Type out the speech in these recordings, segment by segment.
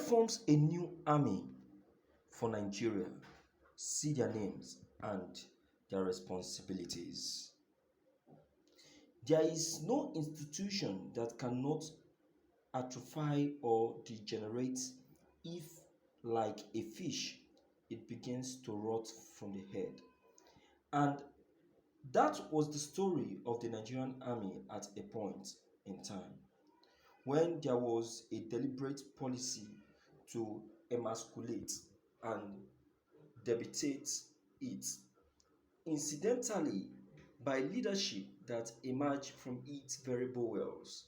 forms a new army for Nigeria? See their names and their responsibilities. There is no institution that cannot atrophy or degenerate if, like a fish, it begins to rot from the head. And that was the story of the Nigerian army at a point in time, when there was a deliberate policy to emasculate and debilitate it, incidentally by leadership that emerged from its very bowels.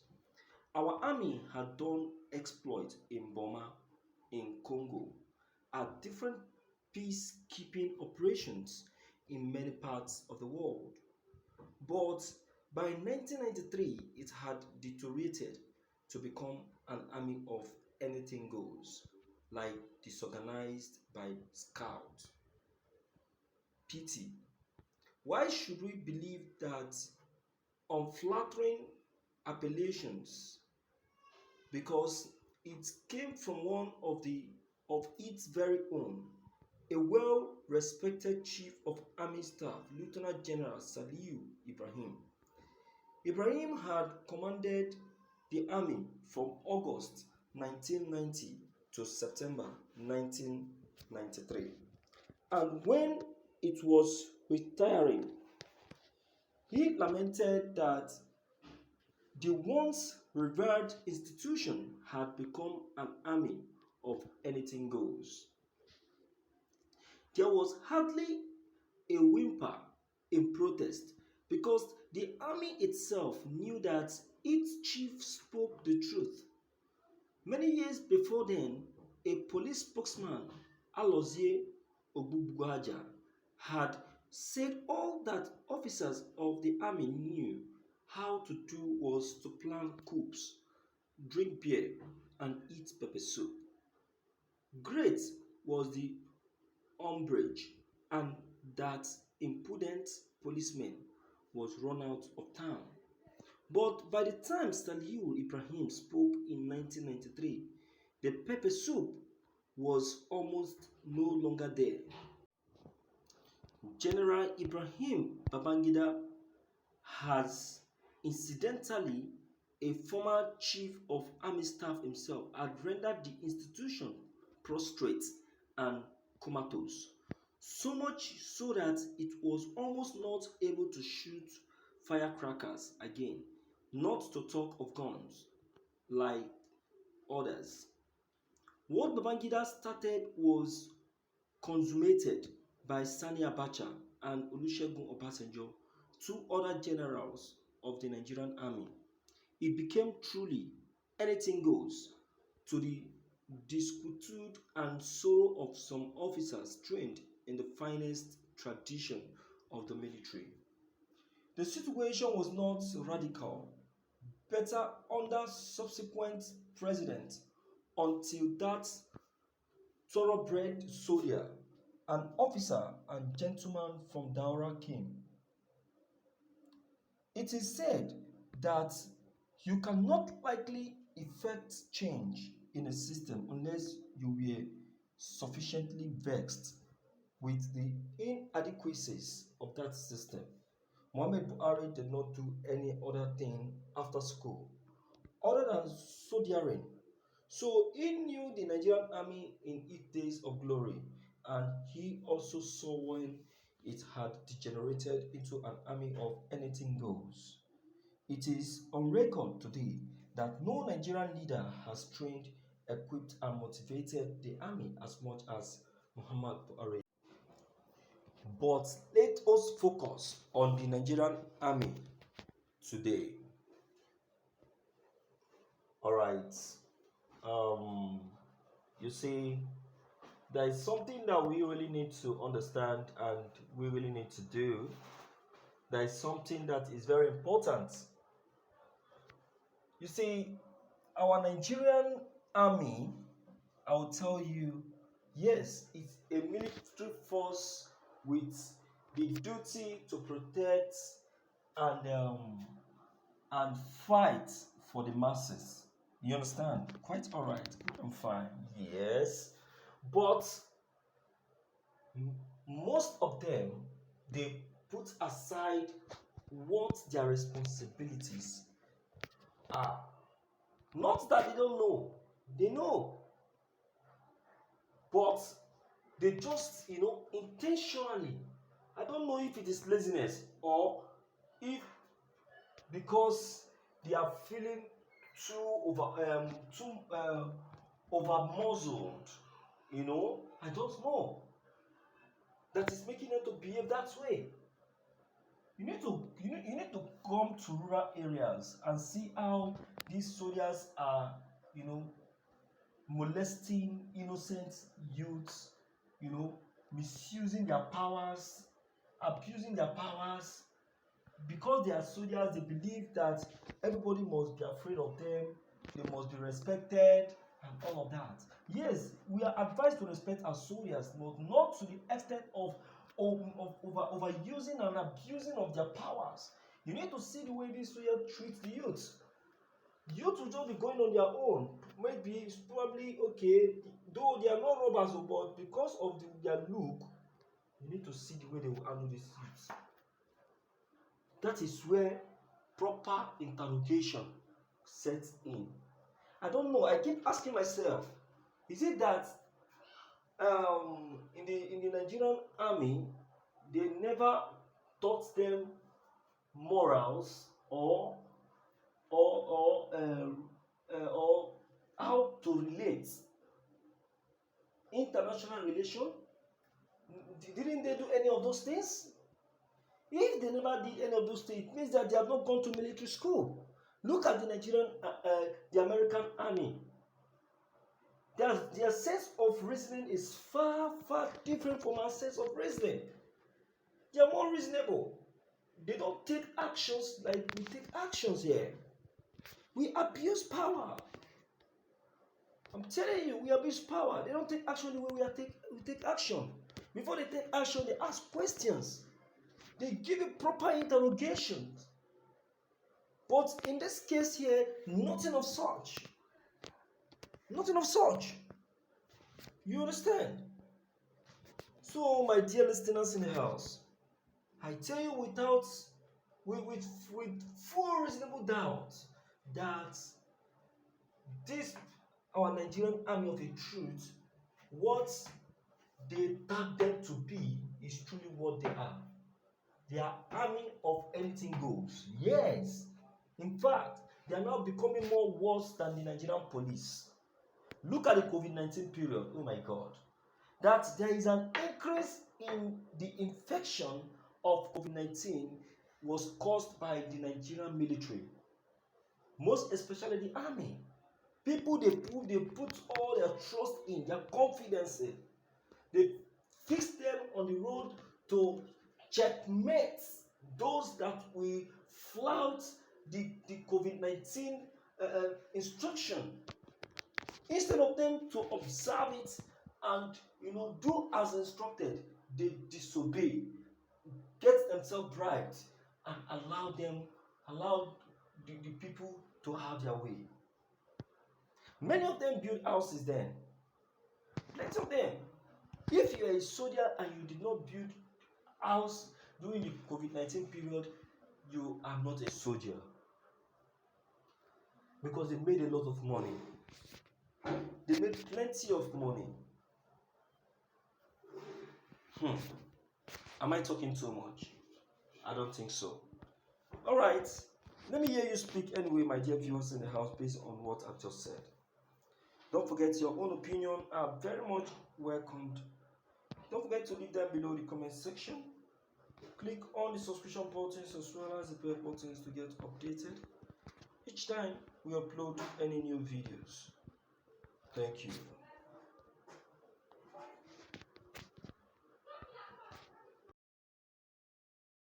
Our army had done exploits in Burma, in Congo, at different peacekeeping operations in many parts of the world. But by 1993, it had deteriorated to become an army of anything goes, like disorganized by scout. Pity. Why should we believe that unflattering appellations, because it came from one of its very own, a well-respected chief of army staff, Lieutenant General Saliu Ibrahim. Ibrahim had commanded the army from August 1990 to September 1993. And when it was retiring, he lamented that the once revered institution had become an army of anything goes. There was hardly a whimper in protest, because the army itself knew that its chief spoke the truth. Many years before then, a police spokesman, Alozie Ogbugwaja, had said all that officers of the army knew how to do was to plan coups, drink beer, and eat pepper soup. Great was the umbrage, and that impudent policeman was run out of town. But by the time Saliu Ibrahim spoke in 1993, the pepper soup was almost no longer there. General Ibrahim Babangida has, incidentally, a former chief of army staff himself, had rendered the institution prostrate and comatose, so much so that it was almost not able to shoot firecrackers again, not to talk of guns like others. What Babangida started was consummated by Sani Abacha and Olusegun Obasanjo, two other generals of the Nigerian army. It became truly anything goes, to the disquietude and sorrow of some officers trained in the finest tradition of the military. The situation was not radical, better under subsequent presidents, until that thoroughbred soldier, an officer and gentleman from Daura, came. It is said that you cannot likely effect change in a system unless you were sufficiently vexed with the inadequacies of that system. Muhammad Buhari did not do any other thing after school other than soldiering. So he knew the Nigerian army in its days of glory, and he also saw when it had degenerated into an army of anything goes. It is on record today that no Nigerian leader has trained, equipped, and motivated the army as much as Muhammad Buhari. But let us focus on the Nigerian army today. All right. You see, there is something that we really need to understand and we really need to do. There is something that is very important. You see, our Nigerian army, I will tell you, yes, it's a military force with the duty to protect and fight for the masses. You understand? Quite all right. Good and fine. Yes, but most of them, they put aside what their responsibilities are. Not that they don't know, they know, but they just, intentionally. I don't know if it is laziness or if because they are feeling too over muzzled. I don't know. That is making them to behave that way. You need to come to rural areas and see how these soldiers are, you know, molesting innocent youths, misusing their powers, abusing their powers. Because they are soldiers, they believe that everybody must be afraid of them, they must be respected, and all of that. Yes, we are advised to respect our soldiers, but not to the extent of overusing and abusing of their powers. You need to see the way these soldiers treat the youth. Youth will just be going on their own. Maybe it's probably okay, though they are not robbers, but because of their look, you need to see the way they will handle these youths. That is where proper interrogation sets in. I don't know. I keep asking myself, is it that in the Nigerian army they never taught them morals or how to relate international relation? Didn't they do any of those things? If they never did any of those things, it means that they have not gone to military school. Look at the American army. Their sense of reasoning is far, far different from our sense of reasoning. They are more reasonable. They don't take actions like we take actions here. We abuse power. I'm telling you, we abuse power. They don't take action the way we take action. Before they take action, they ask questions. They give you proper interrogations. But in this case here, nothing of such. Nothing of such. You understand? So, my dear listeners in the house, I tell you with full reasonable doubt that this our Nigerian army of the truth, what they tag them to be is truly what they are. They are army of anything goes. Yes. In fact, they are now becoming more worse than the Nigerian police. Look at the COVID-19 period. Oh my God. That there is an increase in the infection of COVID-19 was caused by the Nigerian military. Most especially the army. People they put all their trust in, their confidence in. They fix them on the road to checkmate those that will flout the COVID-19 instruction. Instead of them to observe it and do as instructed, they disobey, get themselves bribed, and allow the people to have their way. Many of them build houses then. Plenty of them. If you are a soldier and you did not build house during the COVID-19 period, you are not a soldier. Because they made a lot of money. They made plenty of money. Am I talking too much? I don't think so. Alright, let me hear you speak anyway, my dear viewers in the house, based on what I've just said. Don't forget, your own opinion are very much welcomed. Don't forget to leave them below the comment section. Click on the subscription buttons as well as the bell buttons to get updated each time we upload any new videos. Thank you.